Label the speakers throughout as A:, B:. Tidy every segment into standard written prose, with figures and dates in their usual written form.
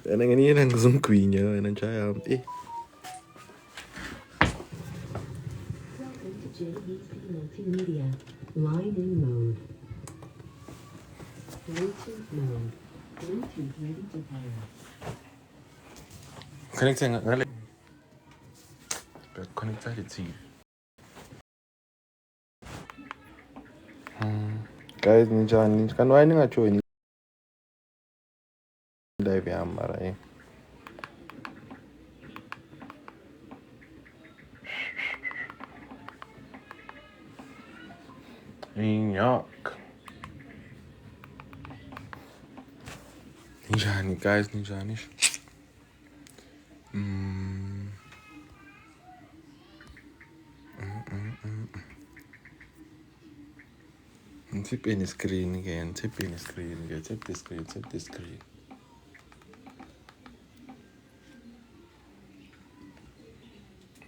A: Wena ngenye ngizomgwinya wena njayami.
B: Welcome to JBC Multimedia. Line in mode. Bluetooth mode. Bluetooth ready to pair.
A: Connecting ngale. Connecta the TV. Guys, ninjani? Kan why ningajoin live yami mara eh. Inyak. Ninjani guys, ninjani. Tip in the screen again, tip in the screen again, tip the screen, tip the screen.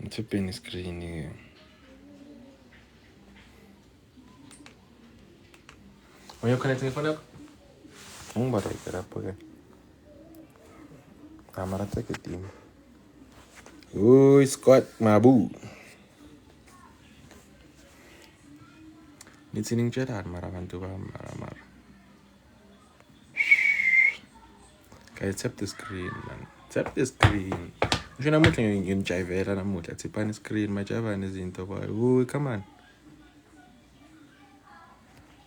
A: Tip in the screen again. When you connecting your phone up? But I get up again. Camera take it in. Oh, Scott Mabu. Listening chat mara bantu ba mara. Guys, tap the screen, man. Tap the screen. Usho namuhla nginjayivela namuhla tipani screen majavani izinto boy. Ooh, come on.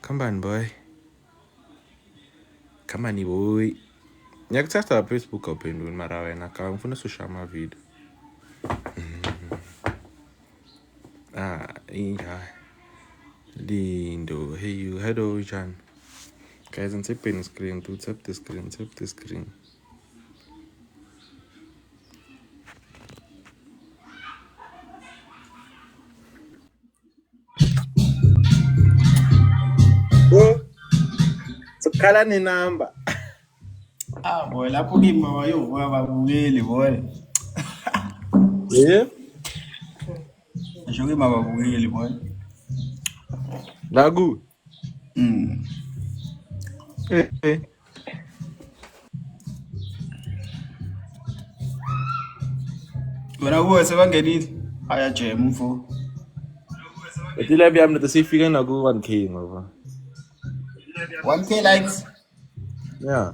A: Come on, boy. Come on, boy. Ngiyakuthatha Facebook awuphenduli mara wena ka ngifuna usisho ama-video. Injani. Lindo, hey you, hello John. Guys, I'm tapping the screen, dude. Tap the screen, tap the screen. Bro, sukhala ninamba.
C: Boy, lapho kimi wayovuka babukeli boy.
A: Yeah?
C: Ngisho kimi babukeli boy.
A: Lagu. Eh.
C: Wena kuwe sebangenile. Ayajema umfo.
A: Etila byami nato sifika na ku 1K ngoba.
C: 1K likes.
A: Yeah.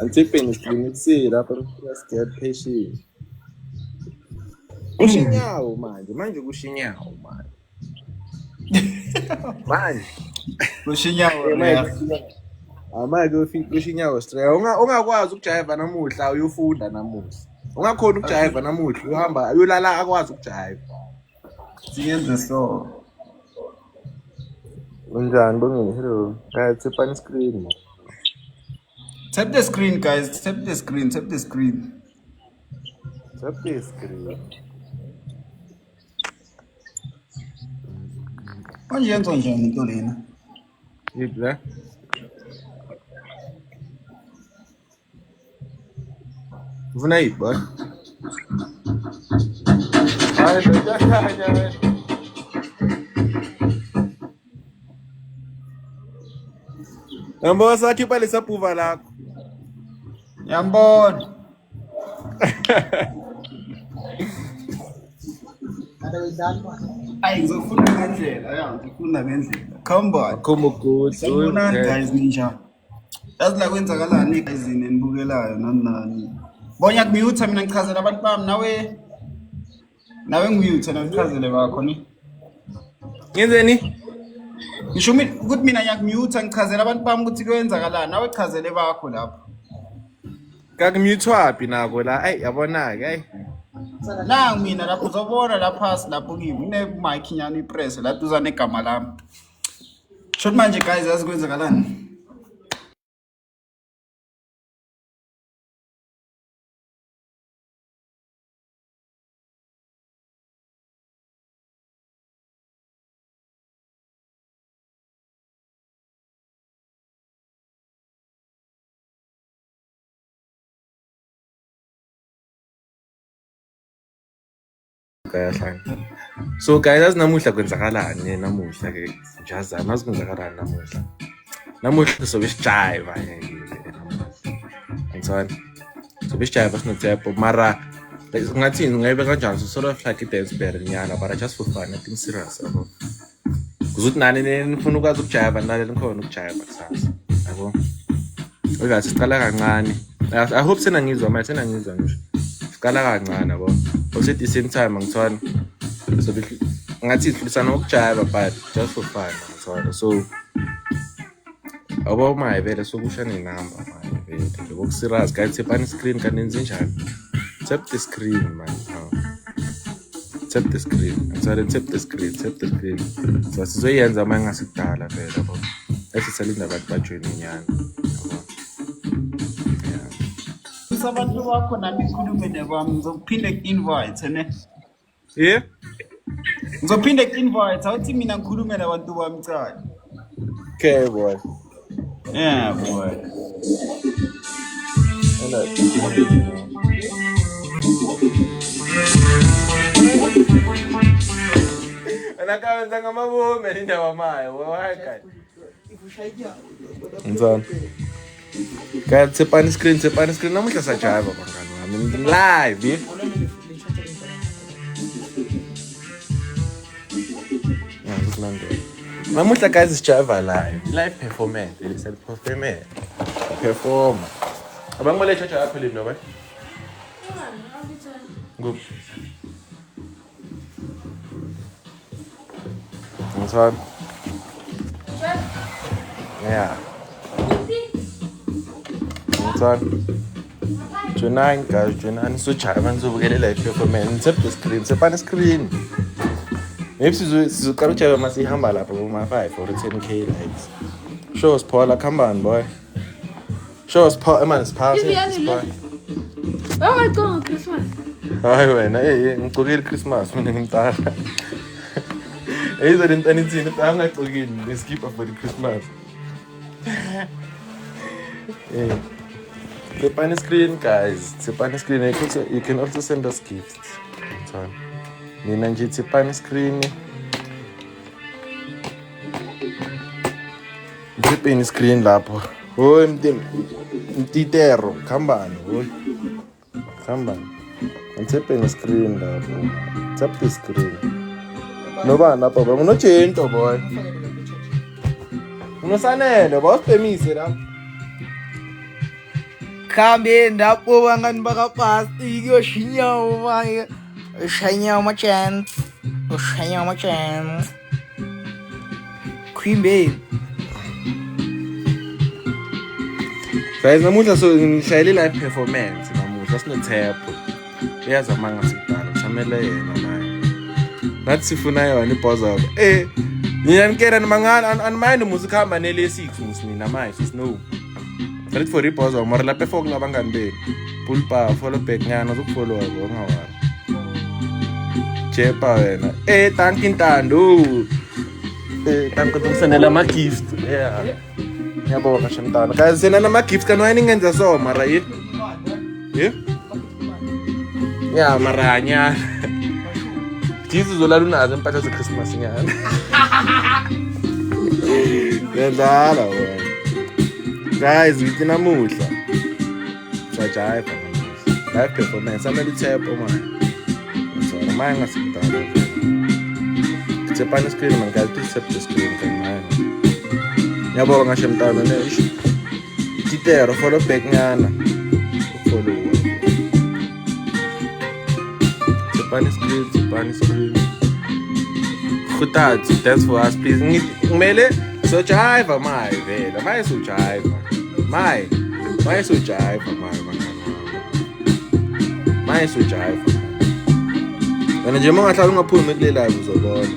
A: I'm tapping the screen, let's see lapha let's get patient. Kushinyawo manje kushinyawo manje. Manje.
C: Kushinyawo
A: Manje. Manje ufika kushinyawo straight. Ungakwazi ukujayiva namuhla uyofunda namuhla. Ungakhona ukujayiva namuhla uhamba uyolala akwazi ukujayiva.
C: Siyenze so.
A: Unjani Bongile? Hello. Guys, tap on screen.
C: Tap the screen guys, tap the screen, tap the screen.
A: Tap the screen.
C: Manje yenza njani into lena?
A: Yidla. Ufuna yiphi boy? Hayi ndoyakhanya wena. Yambo sakhipha lesaphuva lakho.
C: Yambona. Ayi ngizofuna ngendlela, ngifuna ngendlela. Come on.
A: Akhomo good.
C: Sanibonani guys ninjani? Yazi la kwenzakalani egazini enibukelayo nani. Bonya kumute mina ngichazela abantu bami nawe ngimute na ngichazele bakho ni.
A: Ngenzeni?
C: Ngisho ukuthi mina ngiyakumute ngichazela abantu bami ukuthi kuyenzakalani nawe chazele bakho lapho.
A: Kakumute wapi nako la? Ayi yabona ke ayi.
C: La mina lapho uzobona la phasi lapho kimi une mic nyana ipress la duzane igama lami. Shot manje guys yazi kwenzakalani?
A: kayahlanga. So guys, namuhla kwenzakalani namuhla ke ngiyazama kwenzakalani namuhla. Namuhla sobe sijiva namuhla. Sobe sijiva sinoTshepo mara ngathini ngayibe kanjani so sort of like dance better nyana but just for fun nothing serious yabo. Kuzothi nani nifuna ukwazi ukujiva nani nikhona ukujiva kusasa. Yabo. Oyazi siqala kancane. I hope senangizwa ngisho. Siqala kancane yabo. Also at the same time ngithona so ngathi sihlulisana ukujiva but just for fun ngithona. So abo my vele sokusha nenamba my vele ngoku serious guys tap screen kanenze njani. Tap the screen man. Tap the screen. Tap the screen. So sizoyenza manje ngasikudala vele yabo. Esisalinda abantu bajoin inyana.
C: Sabantu bakho nami ikhulume nebami ngizophinde invite ne.
A: Yeah.
C: Ngizophinde invite awuthi mina ngikhulume nabantu bami cha.
A: Okay boy.
C: Yeah boy.
A: Anakawenza ngamabomu indaba mayo waka. Ngizona. Guys, tap screen namuhla sajiva bangani wami live. Namuhla guys sijiva live performance perform. Abang boleh caca apa lino ba? Good. Ngizona. Yeah. Junan guys, Junan so chairman so bukele live performance tap the screen. Maybe sizokala uJava masihamba lapha kuma 5 or 10k likes. Show us Paula come on boy. Show us Paul man pass.
D: Oh my god, Christmas.
A: Hayi wena ngicokile Christmas mina ngimtala. Eyizweni anithini ngicokile ngeskipper for the Christmas. Yeah. Tap screen guys. Tap screen you can also send us gifts. Mina nje tap screen. Tap screen lapho. Oh mtitero khambani hoy. Khambani. Tap screen lapho. Tap the screen. No bana baba unojento boy. Unosanele bawusemise la.
E: Kambe ndapo wangani bakapasti kuyoshinyawo manje ushanyawo machance Queen Babe
A: Guys namuhla so ngishayele live performance namuhla sinoTshepo uyazama ngasikudala ngisamele yena manje nathi sifuna yona ipoza mina ngikera nimangana animayini music hamba nele 6 musina manje snow Let for reposa mara la pefok na bangani be pulpa follow back nyana zokufollow yabo ngawala Chepa wena thank intando thank kusenela ama gift yeah yabona shantana guys senela ama gift kanwani ngenza so mara yeah mara nya Tizu zolala unazo impahla ze Christmas nyana Yendala wena Guys, ngithi namuhla. Sajiva namuhla. Live performance amele uTshepo manje. Ngizona manje ngasikudala. Tap screen man guys, please tap the screen kan manje. Yabona ngasho mntana nesho. Titero follow back nyana. Follow. Tap screen. Khuthathi, dance for us please. Ngimele so jiva my vele. Maye so jiva. Maye so jiva Maye so jiva. Wena nje mangahlala ungaphumi kule live uzobona.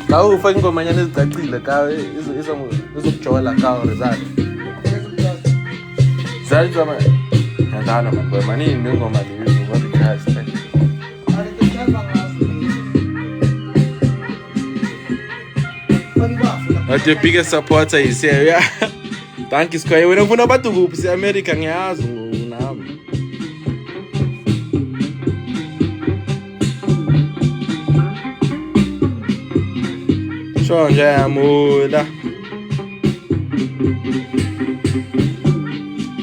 A: Kawu ufake ingoma nyane ezicacile ka izokujola ka result. Zalizama. Ngandana man boy manini ngoma leyo ngobikhazi. Not your biggest supporter is here, yeah. Thank you, Square. When I'm going to America, ngiyazi nami. Sure, Jamula.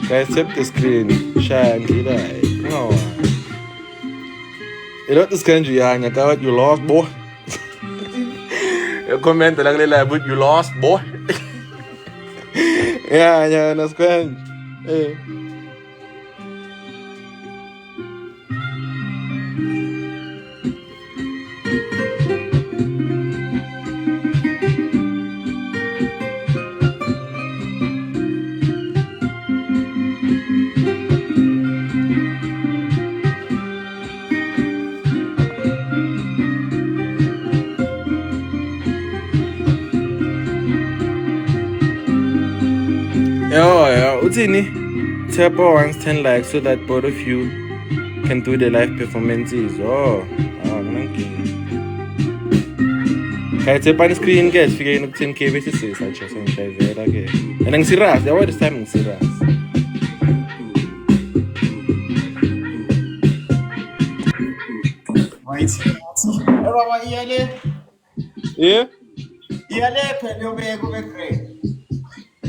A: Guys, tap the screen. Shine, no. You know this country, you lost, boy. You comment like but you lost, boy. Yeah, that's good. Yeah, Utini, tap once 10 likes so that both of you can do the live performances. Nanking. Kaya tap on screen, guys. Figure in 10K basis, I just want to share again. And ang siras, there was this time ang siras.
C: Wait. Baba iyale.
A: Yeah?
C: Iyale phela ubeke ubekre.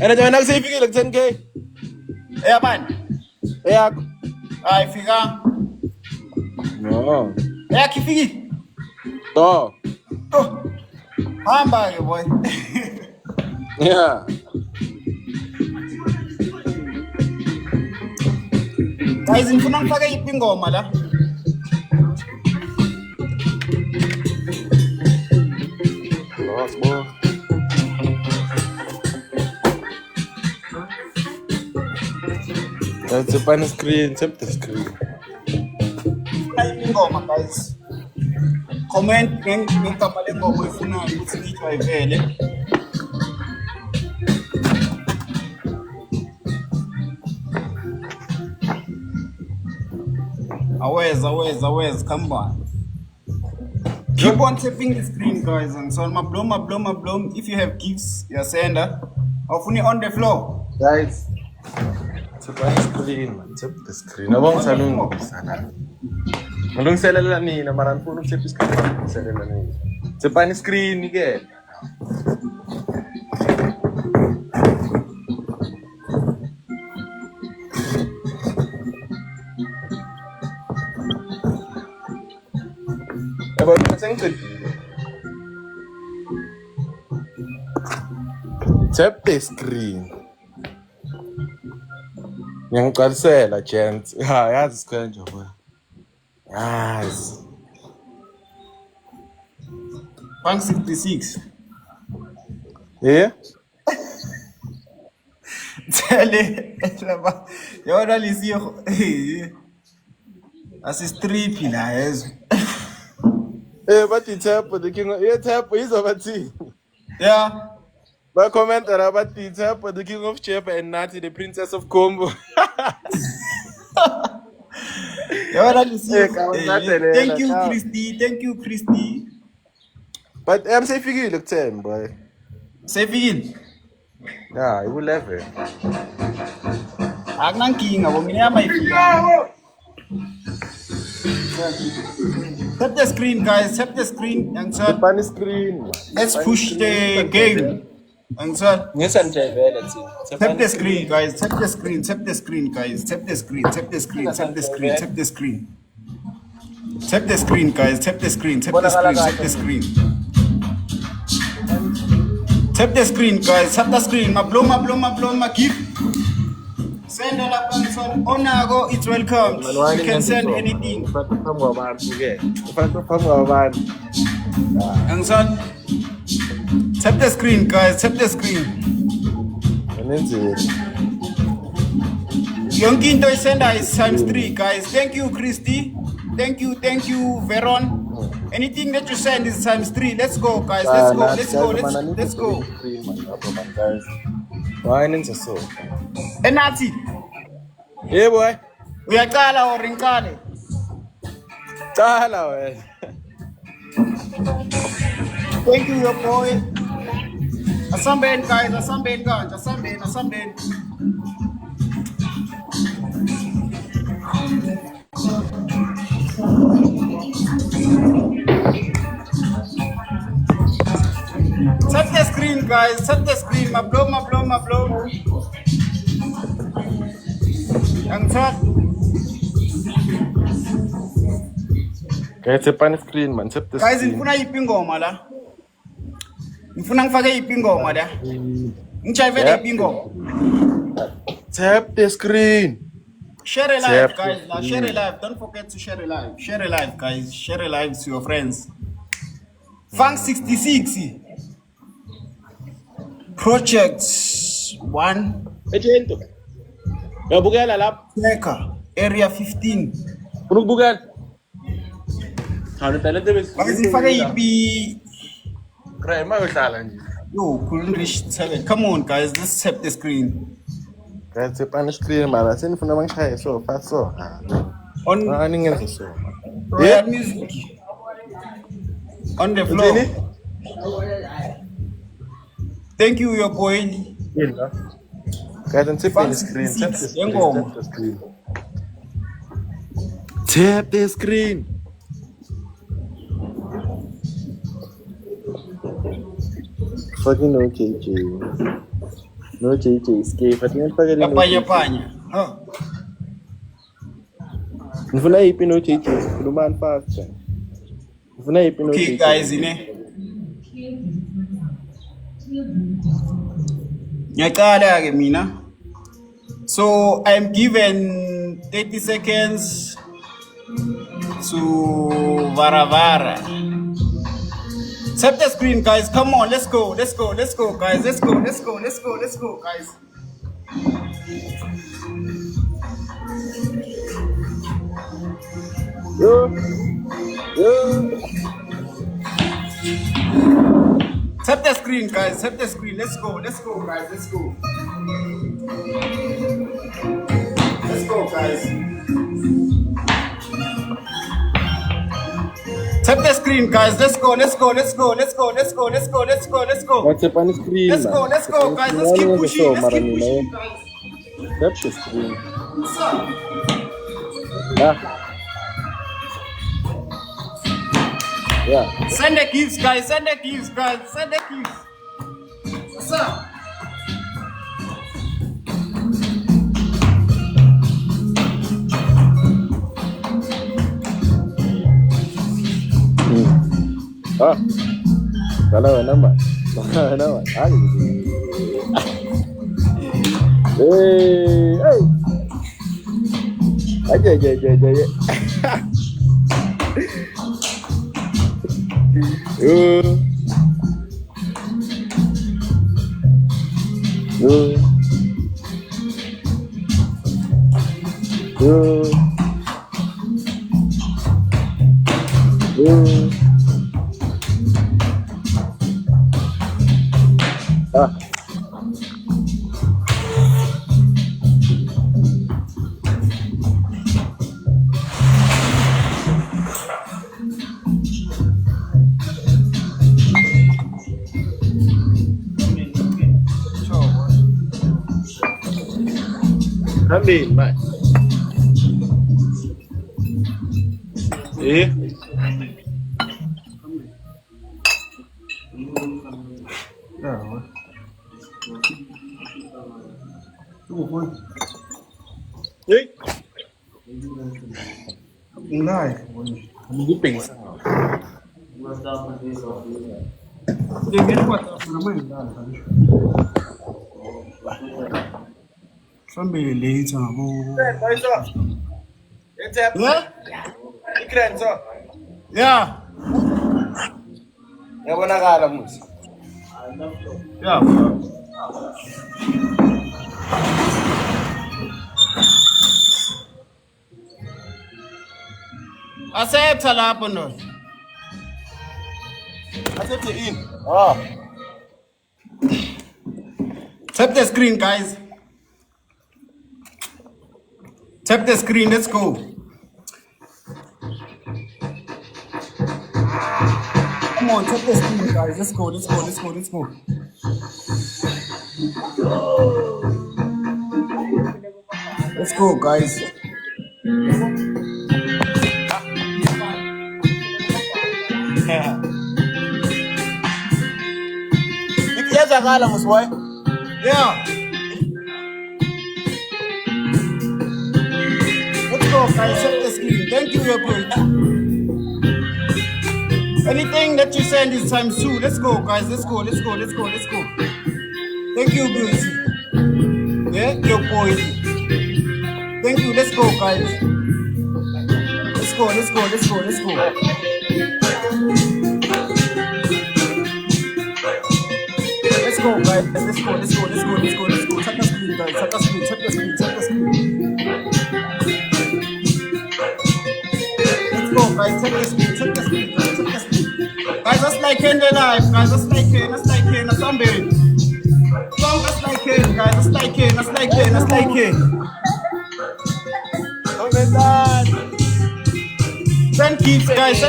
A: And I don't say figure like 10K.
C: Eh man.
A: Yeah.
C: Ay fika.
A: No.
C: Eh kifiki.
A: Oh.
C: Oh. Hamba ke boy.
A: Yeah.
C: Guys, ngifuna ngifake ipingoma la.
A: Lost, boy. That's up on the screen, tap the screen.
C: Ipingoma guys. Comment ngigama lengoma oyifunayo ukuthi ngiyithwa ivele. Awez, come on. Keep on tapping the screen, guys. And so, my bloom. If you have gifts, you send her. Hopefully on the floor.
A: Guys, tap on the screen, man. Tap the screen. Abang salung sana. Malung selala ni na maran po nung tap the screen. Selala ni. Tap on the screen ni ke. About the tap the screen. Yang cancela, gente. Yazi sikhanje boy. Yazi.
C: 166.
A: Yeah?
C: Tell it. Yona lisiyo. Asistriphi la yezo.
A: But the tap, the king of tap is over tea.
C: Yeah.
A: My comment about the tap, the king of Chep and Natty, the princess of Combo.
C: Yona lisiyo.
A: Hey,
C: Thank you, Christy.
A: But I'm saying figure you look 10, boy.
C: Say begin.
A: Yeah, you will have it.
C: Agnang king abo miniyama ifika. Tap the screen, guys. Tap the screen. And so
A: Tap on the screen.
C: let's push the game. And so
A: Yes, I'm let's see.
C: tap the screen, guys. Tap the screen. Tap the screen, guys. Tap the screen. Tap the screen. Tap the screen. Tap the screen. Tap the screen, guys. Tap the screen. Tap the screen. Tap the screen. Tap the screen, guys. Tap the screen. Ma keep. Send all up and son. Onago, it's welcome. You can send anything. And son. Tap the screen, guys. Tap the screen. Yonkin Toy Sender is ×3, guys. Thank you, Christy. Thank you, Veron. Anything that you send is ×3. Let's go, guys. Let's go.
A: Why is it so?
C: Enati,
A: Yeah, boy.
C: uyaqala or ngiqale?
A: Chala, man.
C: Thank you, your boy. Asambeni, guys. Asambeni kanje. Asambeni. Tap the screen, guys. Tap the screen. My blow. Young talk.
A: Guys, tap on the screen, man. Tap the
C: Guys,
A: screen.
C: nifuna yipi ngoma la. Nifuna ngifake yipi ngoma la. Ngijayivele
A: Yep.
C: yipi ngoma.
A: Tap the screen.
C: Share a live,
A: Tap
C: guys.
A: the
C: Now share a live. Don't forget to share a live. Share a live, guys. Share a live to your friends. Funk 66. Project 1.
A: Ejento. Uyabukela lapha.
C: Mecca. Area 15.
A: Ufuna ukubukela? Khawula talente bese.
C: Guys, nifake yipi.
A: Right, mayohlala nje.
C: Yo, couldn't reach 7. Come on, guys. Let's tap the screen.
A: Guys, tap on the screen, man. Senifuna bangishaye so fast so.
C: On
A: Ningenza so.
C: Royal Music. On the floor.
A: Uthini?
C: Thank you, your boy.
A: Yini la? Guys, and tap the screen. Tap the screen.
C: Yengoma.
A: Tap the screen. Tap the screen. Fucking no KJ. No JJ escape. Fucking fucking no
C: Yapanya
A: KJ.
C: panya. Huh.
A: Nifuna ipi no JJ. Khuluma fast. Nifuna ipi no
C: Okay,
A: JJ.
C: guys, ngiyaqala ke mina. So I'm given 30 seconds to Varavara. Tap the screen, guys. Come on, let's go, guys. Let's go, guys.
A: Yo.
C: Tap the screen, guys. Tap the screen. Let's go, guys. Let's go. Let's go, guys. Tap the screen, guys. Let's go.
A: What's up on the screen?
C: Let's go, guys. Let's keep pushing.
A: Tap the screen. Yeah.
C: Send the gifts, guys. Send the gifts. What's up?
A: Kalau nama. Hey. Aja. Ambil, Mak.
C: Mulai.
A: Minggu pingsan.
C: Sambil later,
A: Ikren so.
C: Yeah.
A: Yabonakala musi.
C: Yeah. Accept lapho no.
A: Accept in.
C: Tap the screen, guys. Tap the screen. Let's go. Come on, tap the screen, guys. Let's go. Let's go, guys. Kuyazakala mosboy. Yeah. Let's go, guys. Set the screen. Thank you, your coach. Anything that you send is times 2. Let's go, guys. Let's go. Thank you, beauty. Yeah, your boy. Thank you. Let's go, guys. Let's go. Let's go, guys. Let's go. Check the screen, guys. Check the screen. Let's go, guys. Check the screen. Guys, that's like in the life. Guys, that's like in. That's somebody. That's like in, guys. That's like in. Send keeps, guys.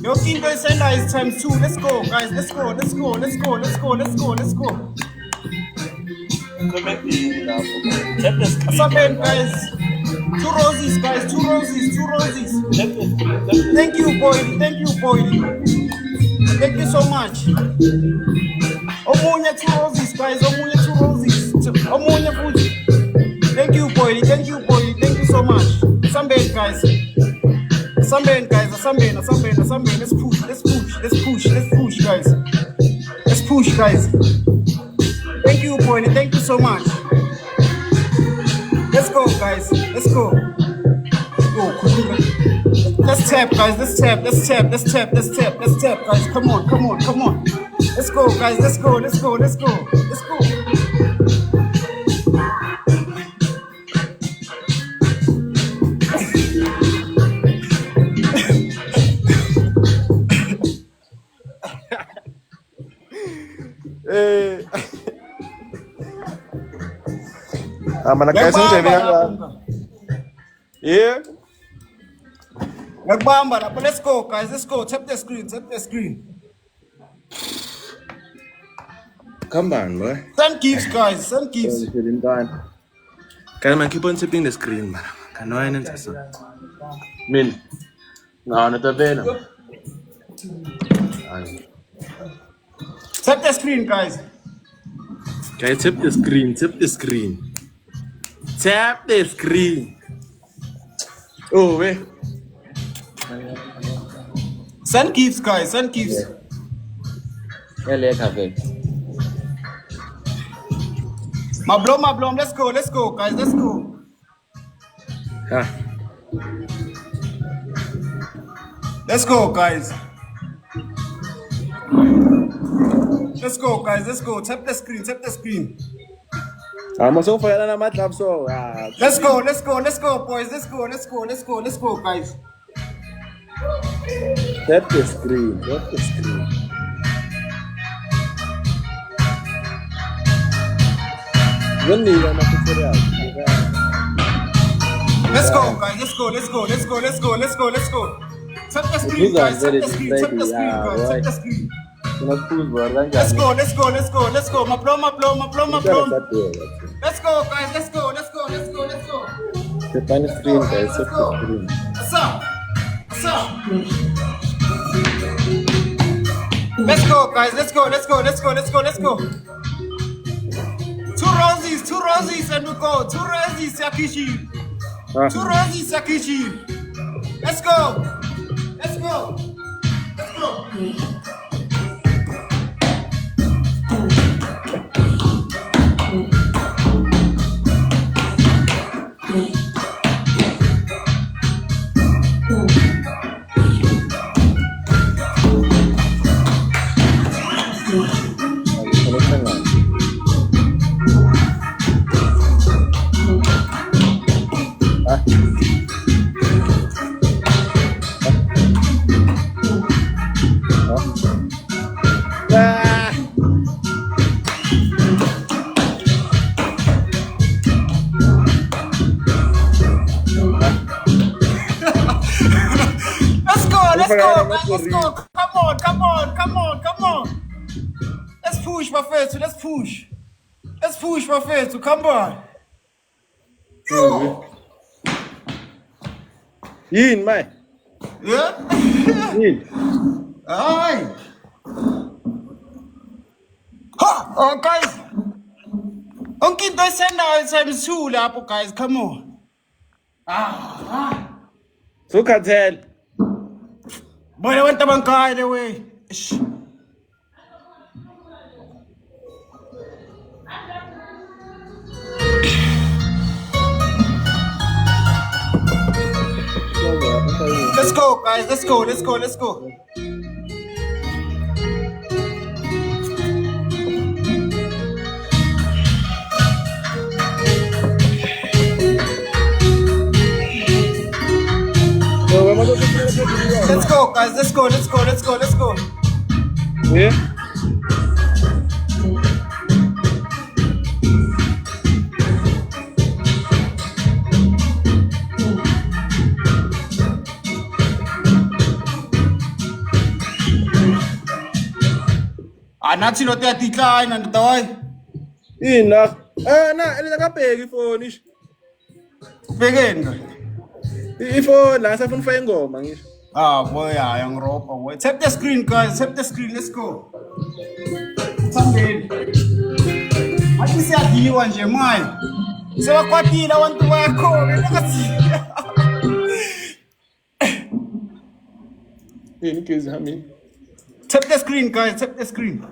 C: Your Kindle sender is times 2. Let's go, guys. Let's go. Something, guys. 2 roses, guys. 2 roses. Thank you, boy. Thank you so much. Omunya 2 roses, guys. Omunya Fuji. Thank you, boy. Thank you so much. Something, guys. Let's push, guys. Thank you, boy. Thank you so much. Let's go, guys. Let's go. Let's tap, guys. Let's tap, guys. Come on. Let's go, guys. Let's go.
A: Mana kaisa nje yeah.
C: Nagbamba, but let's go, guys. Tap the screen.
A: Come on, boy.
C: Send keeps, guys.
A: Can man keep on tapping the screen, man? Can no one answer? Min. No, not a venom.
C: Tap the screen, guys.
A: Guys, tap the screen. Oh, wait.
C: Send keeps, guys. Mablom. Let's go, guys. Let's go.
A: Ah.
C: Let's go, guys. Tap the screen.
A: I'm so far than my club, so.
C: Let's go, boys. Let's go, guys.
A: Tap the screen. When you are not
C: Let's go, guys. Let's go. Tap the screen, guys. Tap the screen. Let's go. Mablom. Let's go, guys. Let's go.
A: The final screen, guys. Tap the screen.
C: What's up? Let's go, guys. Let's go. 2 roses, and we go. 2 roses, Yakishi. 2 roses, Yakishi. Let's go. Let's go. Come on. Let's push, Mafetu. Let's push, Mafetu. Come on.
A: In, man.
C: Yeah?
A: In.
C: Aye. Oh, guys. Onke into esendayo times 2 lapho, guys. Come on.
A: So cartel.
C: Boy, I want to bank the way. Shh. Let's go, guys. Let's go. Let's go. Let's go. Let's go, guys. Let's go. Let's go. Let's go. Let's go.
A: Yeah.
C: Nathi lo decline and toy.
A: Ina. Na, elingakabheki ifoni isho.
C: Begin.
A: Ifoni la safuna ufake ingoma ngisho.
C: Boy, I am rope away. Tap the screen, guys. Tap the screen. Let's go. Something. What is that? You want your mind? So what did I want to work on?
A: In case hami.
C: Tap the screen, guys. Tap the screen.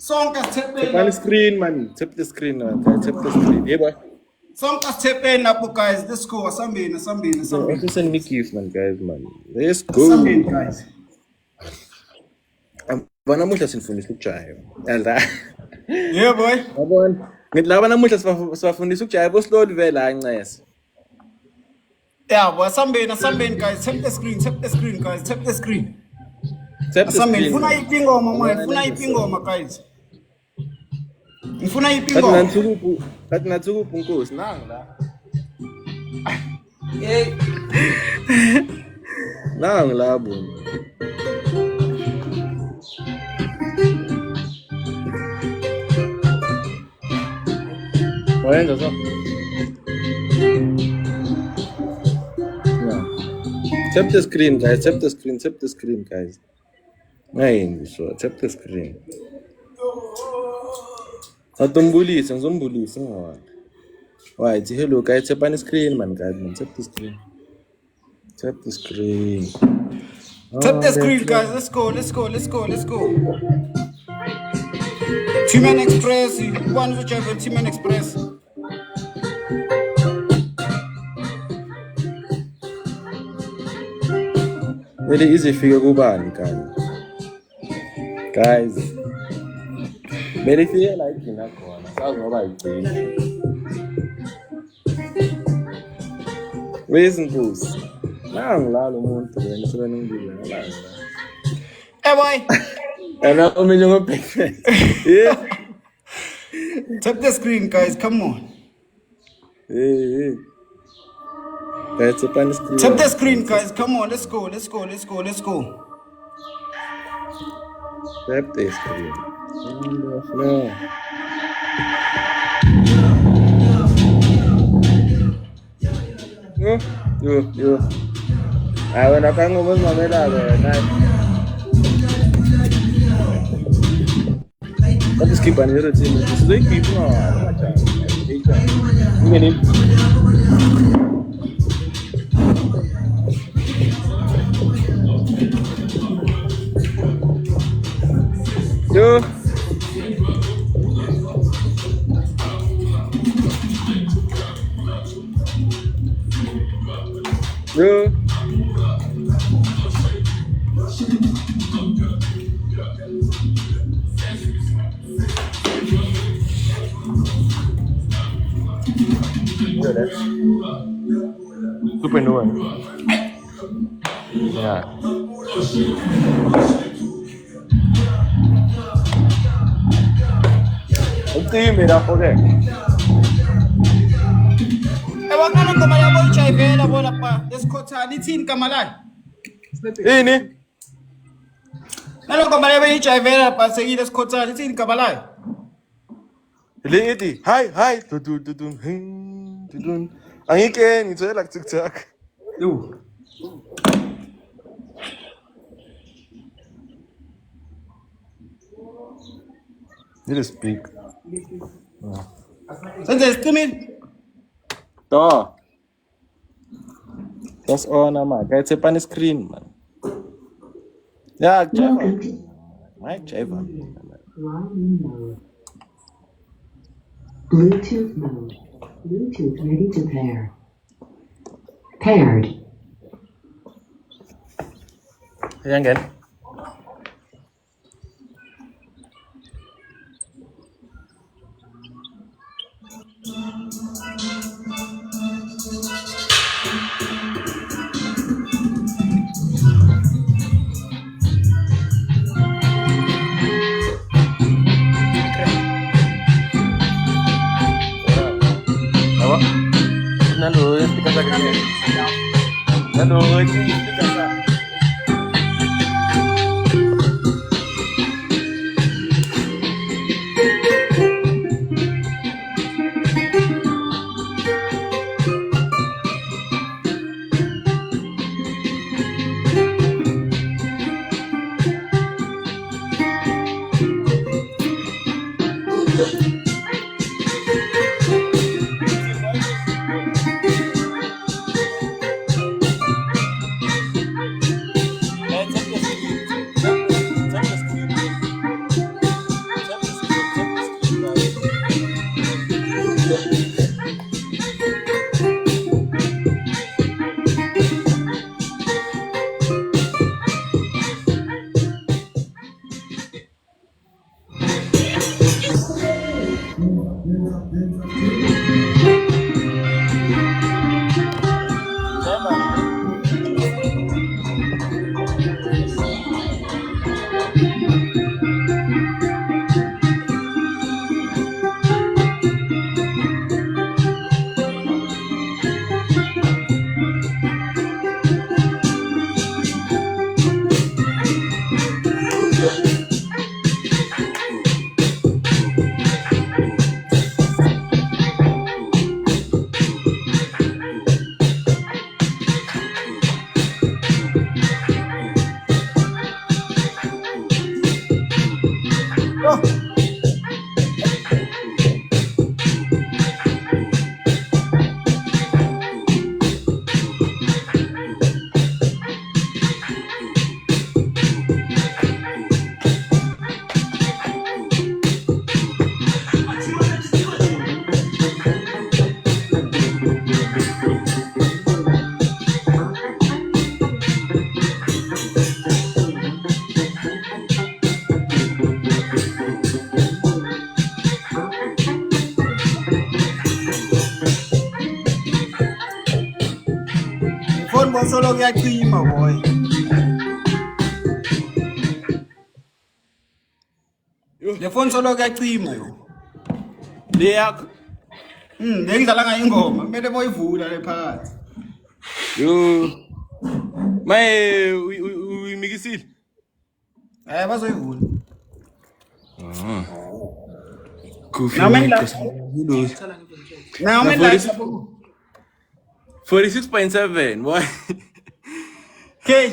C: Song ka tap
A: Tap the screen, man. Tap the screen, man. Tap the screen. Yeah, boy.
C: Song ka tap in up, guys. Let's go. Something.
A: Also send me keys, man, guys, man. Let's go.
C: Something, guys.
A: Vana namuhla sinifundisa ukujayiva. Yala.
C: Yeah, boy.
A: Yabona. Ngithi laba namuhla sibafundisa ukujayiva slowly vela ancese.
C: Yeah, boy. Something, guys. Tap the screen, guys. Tap the screen.
A: Tap the
C: Something.
A: screen.
C: Funa ipingoma, man. Funa ipingoma, guys. Ngifuna
A: Kathi
C: ipingoma.
A: nathukuphi Nkosi nangi la. Nangi la bona. Wayenza so. Yeah. Tap the screen, guys. Tap the screen, guys. Ngayenzi so. Tap the screen. Atumbulisa, ngizombulisa ngawani. Right, hello guys, tap on the screen, man, guys, man. Tap the screen. Tap the screen.
C: Tap the screen, guys. Let's go. Team Express. One which I got Team Express.
A: Very easy figure kubani, guys. Very feel like ina khona. Sazi ngoba yigcina. Where's Nkosi? Nangilala umuntu wena sebeningibile ngala.
C: Hey boy.
A: Ana omenye ngobhekene. Yeah.
C: Tap the screen, guys. Come on.
A: Hey. Guys, tap on the screen.
C: Tap the screen, guys. Come on. Let's go.
A: Tap the screen. No. Yo. Wena kanga ngomamela wena. What is keep on your team? They keep no. Yo. Super new one. Yeah. Unti mera pode.
C: Wakana ngoma yabo ichayivela bona pa. Esikhothana ithini igama layo?
A: Ini?
C: Nalo ngoma yabo ichayivela pa sekile esikhothana ithini igama layo?
A: Lady, hi, tudun, tudun. Angike ngithola ku TikTok.
C: Yo.
A: Need to speak.
C: Senze isicimile.
A: To. That's on man. Kaya tap on screen man. Yeah, Java.
B: Welcome to
A: My Java.
B: line mode. Bluetooth mode. Bluetooth ready to pair. Paired.
A: Ayan gan. Apa? Nalo, yung tikas agad yan. Nalo, yung tikas agad.
C: Phone solo kuyacima boy. Le phone solo kuyacima yo. Le yakho. Ngidlala ngayo ingoma, kumele boyivula le phakathi.
A: Yo. May uyimikisile.
C: Bazoyivula.
A: Kofi.
C: Now men like
A: 46.7 boy.
C: Okay.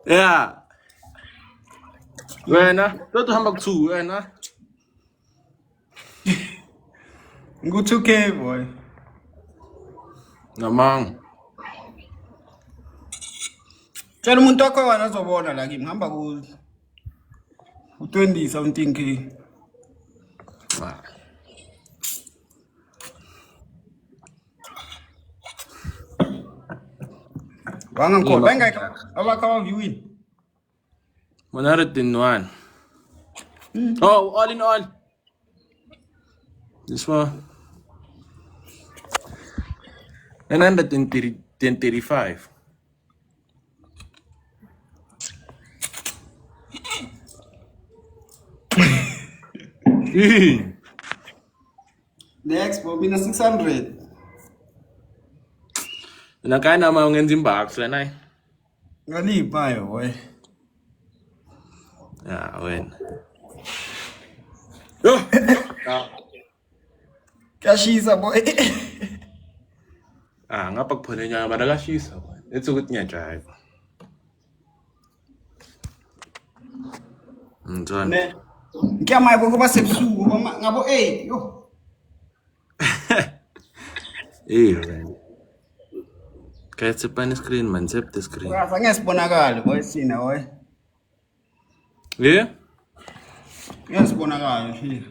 A: Yeah. Wena, toto hamba ku wena.
C: Ngu 2K boy.
A: Namang.
C: Tshela umuntu wakho wena azobona la kimi ngihamba ku 20 something K. Wangangikhola bengekho abakho viewing.
A: 101. Oh, all in all. This one. 935.
C: Next for mina 600.
A: Nakaya naman ungenza imbox wena ay.
C: Ngalipa yo boy.
A: Yeah, wena. Yo.
C: Kashisa boy.
A: Ngapagphone nya badakashisa wena. Let's ukuthi ngiyajive. Mntwana.
C: Ngiyamaye bokuba sebusuku ngabo 8 yo.
A: Man. Guys, tap on the screen, man. Tap the screen.
C: Ngeke sibonakala boy sina boy.
A: Yeah?
C: Ngeke sibonakala here.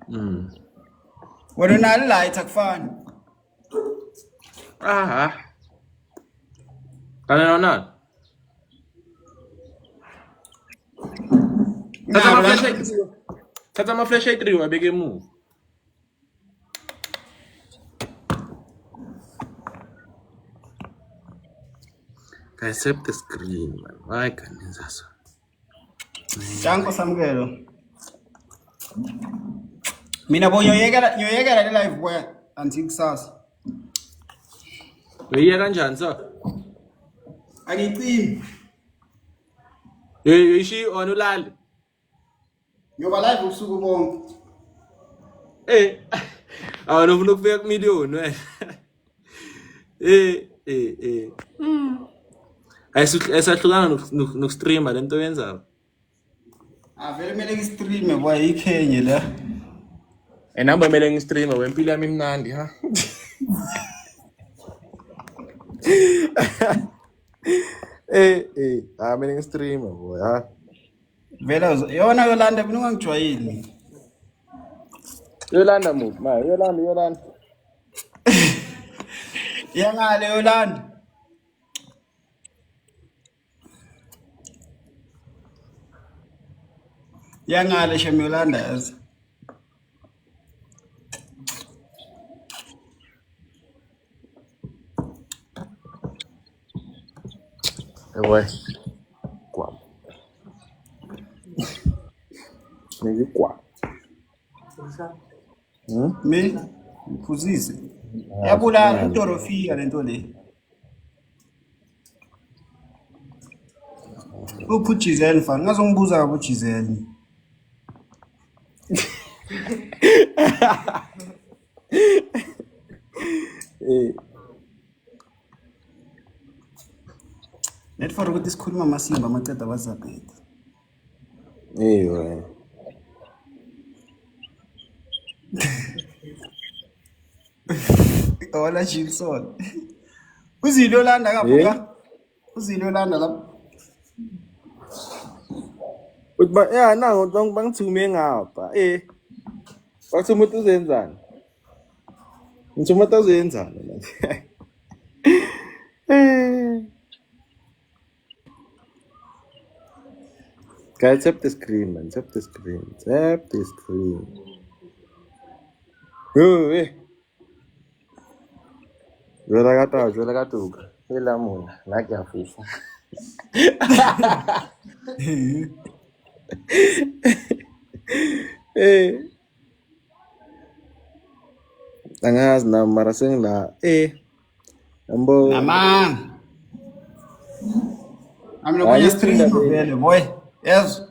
A: Mm.
C: Wena unalo light akufani.
A: Can I not? Thatha ama-flash ayi-3 wabeke emuva. Guys, tap the screen, man. Why can't you do so?
C: Janko samukelo. Mina bo ngiyoyekela le live boy until kusasa.
A: Uyiye kanjani so?
C: Angicimi.
A: Yishi on ulali.
C: Ngiyoba live ubusuku bonke.
A: Awufuna ukufika kumiliyoni wena. Ayisahlukana nokustreama lento oyenzayo.
C: Vele kumele ngistreame boy ikhenye la.
A: Nami kumele ngistreame wempilo yami imnandi ha. Kumele ngistreame boy ha.
C: Vele yona Yolanda mina ungangijwayeli.
A: Yolanda move, ma, Yolanda.
C: Yangale Yolanda. Yangale shem Yolanda yazi.
A: Boy. Kwa. Nigi kwa.
C: Mi phuzise. Yabulala uTorofika lento le. Uphujizeni mfana ngazongibuza kabuJizeni. Net for ukuthi sikhuluma amasimba amaceda wazaphethe.
A: Wena.
C: Wala Gilson. Uzile Yolanda kapha. Uzile Yolanda lapha.
A: Uthi nangu bangithume ngapha. Bathuma ukuthi uzenzani? Ngithuma ukuthi uzenzani manje. Guys, tap the screen, man. Tap the screen. Jwela katuka. Hela mona, la ke afufa. Angazi na mara sengila ambo
C: Naman. I'm not going stream vele boy. Yes.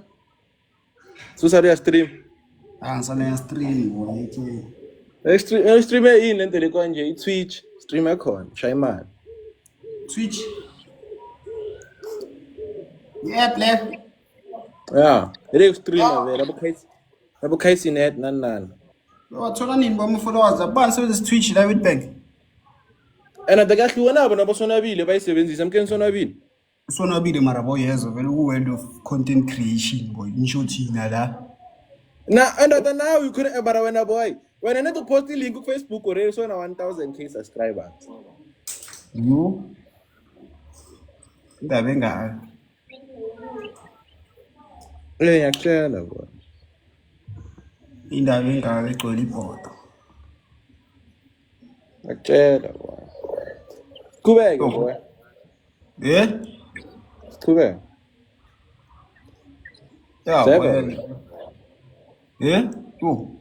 A: susari ya stream.
C: Ngisana stream boy.
A: Stream yini lento le konje i-Twitch stream ekhona shaya imali.
C: Twitch. Yeah, play.
A: Yeah, ile streamer vele abukhayisi net nani.
C: Wathola nini bama followers abani sebenzisa Twitch la Witbank.
A: Ndakahlukana nabo nabosonabile bayisebenzisa mkeni sonabile.
C: Sonabile mara boy yezo vele ku-world of content creation boy. Ngisho thina la.
A: Now you couldn't ever wena boy. When I need to post the link on Facebook already so na 1000k subscribers.
C: Yo. Ndabe ngaka.
A: Ngiyakutshela boy.
C: Indaba engaka egcwele ibhodo.
A: Ngiyakutshela boy. Qhubeke boy. Qhubeke.
C: Yeah, boy. Oh.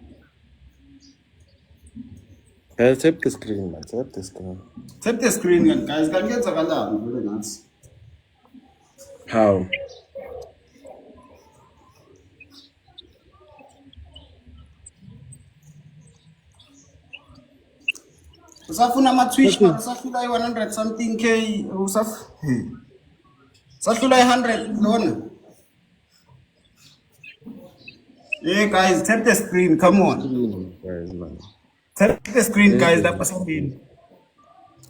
A: Tap the screen, man. Tap the screen.
C: Tap the screen, guys. Can get zakalani vele nathi.
A: How?
C: Usafuna ama-Twitch usahlula i-100 something k sahlula i-100 lona. Yeah, guys, tap the screen. Come on.
A: Guys, man.
C: Tap the screen, guys. Lapha sambini.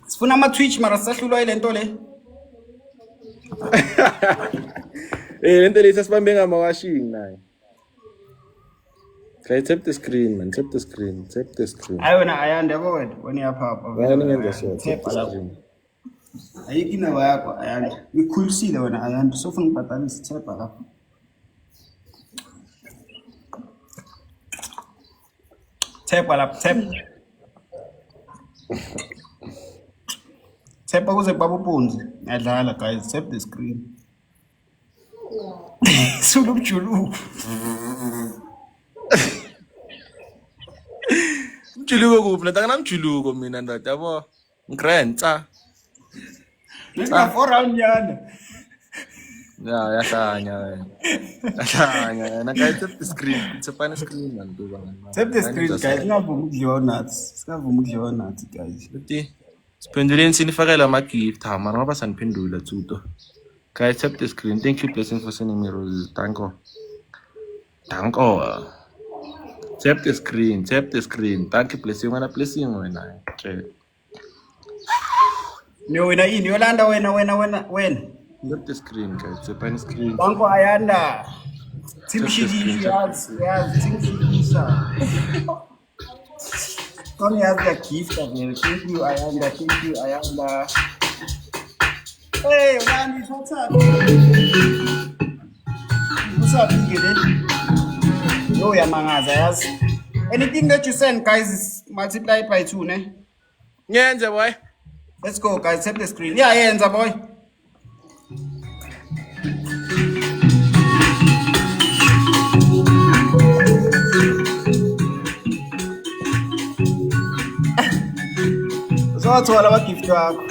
C: Sifuna ama-Twitch mara sisahlulwa ile nto le.
A: Lento lesa sibambe ngama-washing naye. Guys, tap the screen, man. Tap the screen. Tap the screen.
C: Hayi wena ayanda kodwa wena yaphapha.
A: Wena ningenza so. Tap
C: Tap
A: the
C: lapho.
A: screen.
C: Ayikho indawo yakho ayanda. Ngikhulisile wena ayanda. Sofuna ngibhatalise tap lapho. Tap lapho, tap. Tap ukuze kubaba upunzi. Ngiyadlala guys, tap the screen. Sulu mjuluko.
A: Mjuluko kuphi? Nataka mjuluko mina ndoda yabo. Ngrenta.
C: Ngika 4 round yana.
A: Ya, yahlanya wena. Yahlanya. Na guys, tap the screen. Tap the screen man duba.
C: Tap the screen guys, ngavuma ukudliwa nuts. Singavuma ukudliwa nuts guys.
A: Uthi siphenduleni sinifakela ama-gift mara ngoba saniphendula Tuto. Guys, tap the screen. Thank you, blessing for sending me roses. Danko. Danko. Tap the screen. Tap the screen. Thank you, blessing. Wena blessing wena. Okay.
C: No wena yini yolanda wena.
A: Tap the screen, guys. Tap the screen.
C: Banko ayanda. Timshidi yaz timshidisa. Come here the gift again. Thank you ayanda. Thank you ayanda. Hey, Yolandi, what's up? What's up, Igede? Yo, yamangaza yazi. Anything that you send, guys, is multiplied by 2, ne?
A: Nyenze boy.
C: Let's go, guys. Set the screen. Yeah, yenza boy. Uzothola ama-gift wakho.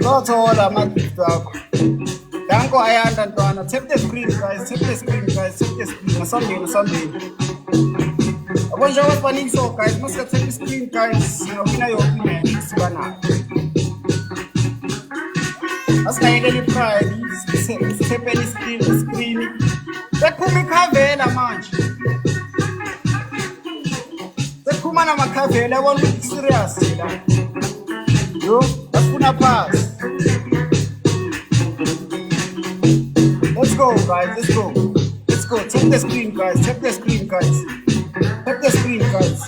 C: Uzothola ama-gift wakho. Danko ayanda ntwana. Tap the screen, guys. Tap the screen, guys. Tap the screen. Asambeni. Abona njengoba sibaningi so, guys. Must tap the screen, guys. Wina yonke imali sibanayo. Asingayekeli pride. Sithepeni screen. Sekhuma ikhavela manje. Sekhuma namakhavela yabona ukuthi serious la. Yo, asifuna pass. Let's go, guys. Let's go. Let's go. Tap the screen, guys. Tap the screen, guys. Tap the screen, guys.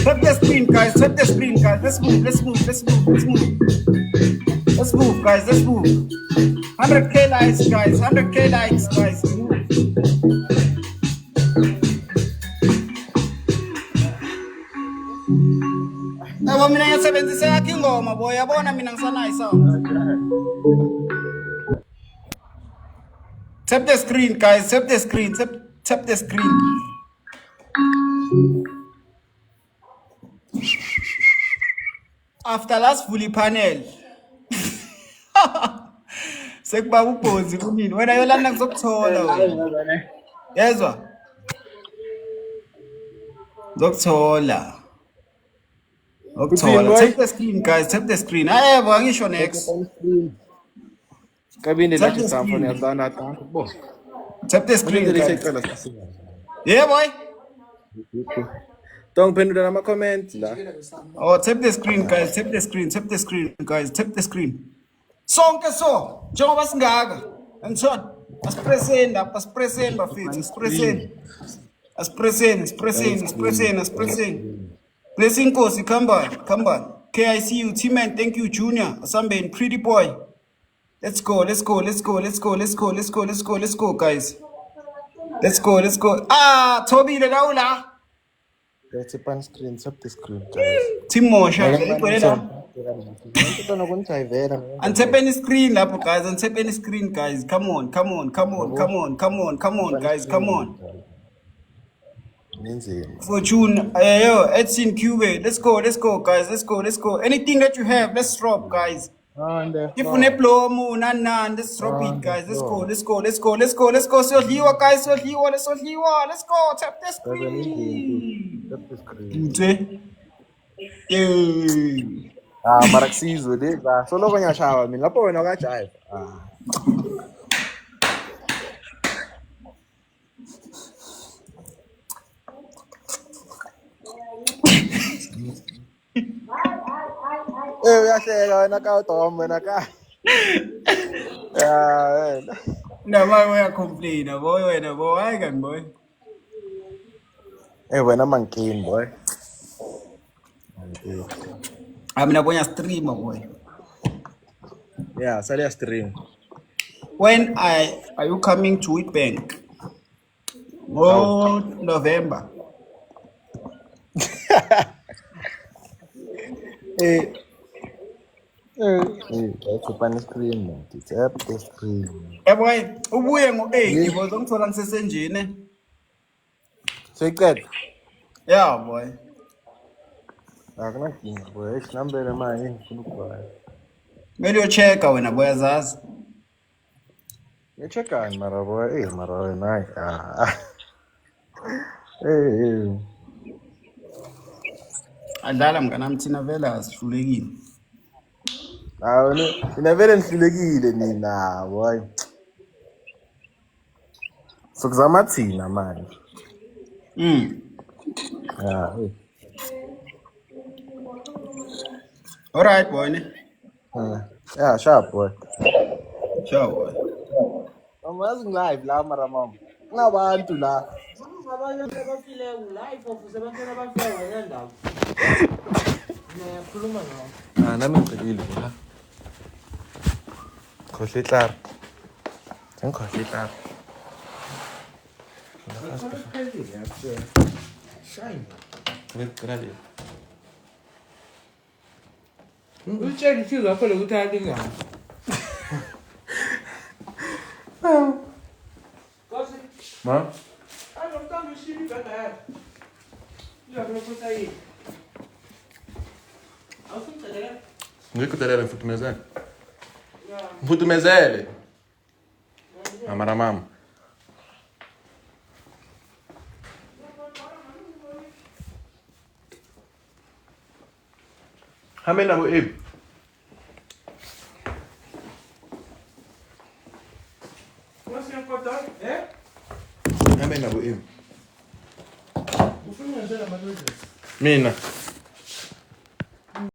C: Tap the screen, guys. Tap the screen, guys. Let's move. Let's move. Let's move. Let's move. Let's move, guys. Let's move. 100K likes, guys. 100K likes, guys. Move. Yabo mina ngiyasebenzisa yakhe ingoma boy. Yabona mina ngisanayo sound. Tap the screen, guys. Tap the screen. Tap the screen. After last fully panel. Sekubaba ubhonzi kunini. Wena yolanda ngizokuthola wena. Yezwa? Ngizokuthola. Tap the screen, guys. Tap the screen. Ayebo angisho next.
A: Kabinde
C: Tap the
A: lathi samfoni
C: screen.
A: yadana Danko bo.
C: Tap the screen, guys. Yeah, boy.
A: Don't phendula nama-comment la.
C: Oh, tap the screen, guys. Tap the screen. Tap the screen, guys. Tap the screen. Sonke so. Njengoba singaka. Angishona. Asipreseni lapha, asipreseni bafethu, asipreseni. Asipreseni. Blessing Nkosi, come on. KICU, T-Man, thank you, Junior. Asambeni, Pretty Boy. Let's go, guys. Let's go. Ah, Toby le daula.
A: Guys, tap the screen. Tap the screen, guys.
C: Timosha, ikwela.
A: Ngitona kunjayivela.
C: Untap screen lapho, guys. Untap screen, guys. Come on, guys. Come on. Fortune, yo, Edson Cube. Let's go, guys. Let's go. Anything that you have, let's drop, guys. If uneblomu nani, let's drop it, guys. Let's go. Siyodliwa, guys. Siyodliwa. Let's go. Tap the screen. Nje.
A: Mara kusizwe de ba. So loko nyashaya mina lapho wena ukajive. Uyahleka wena ka Tom wena ka. Wena.
C: No, my way I complain, boy. Wena boy, I can boy.
A: Wena mankini boy.
C: I'm not going to stream, boy.
A: Yeah, sale stream.
C: When are you coming to Witbank? Oh, November.
A: Let's open the screen, man. It's up the screen.
C: Boy, ubuye ngo-8 boy, ngithola ngisesenjini.
A: So good.
C: Yeah, boy.
A: Akunakinga boy, isinambele manje ngifuna ukubhala.
C: Kumele uyochecka wena boy azazi.
A: Ngechekani mara boy, mara wena
C: Adlala mnganami thina vele asihlulekile.
A: Mina vele nihlulekile nina boy. Sokuzama thina manje.
C: All right, boy.
A: Yeah, sharp boy.
C: Sure, boy.
A: Amazi live la mara mama. Kunabantu la.
E: Abanye abafile live of sebantwana abafile ngendawo. Ngiyakhuluma nawe.
A: Nami ngiqedile la. Khohle tla. Ngikhohle tla. Ngikqala.
E: Utshela isizwe wakho lokuthi ayalingana.
A: Ma?
E: Anokutanga ushini ibhedha. Uyakulokuthi ayini. Awusucelela?
A: Ngikudelela mfutumezele. Mfutumezele. Mara mama. Hamena bo eb.
E: What's your photo? Eh?
A: Hamena bo eb.
E: Ufuna ngenzela manje.
A: Mina.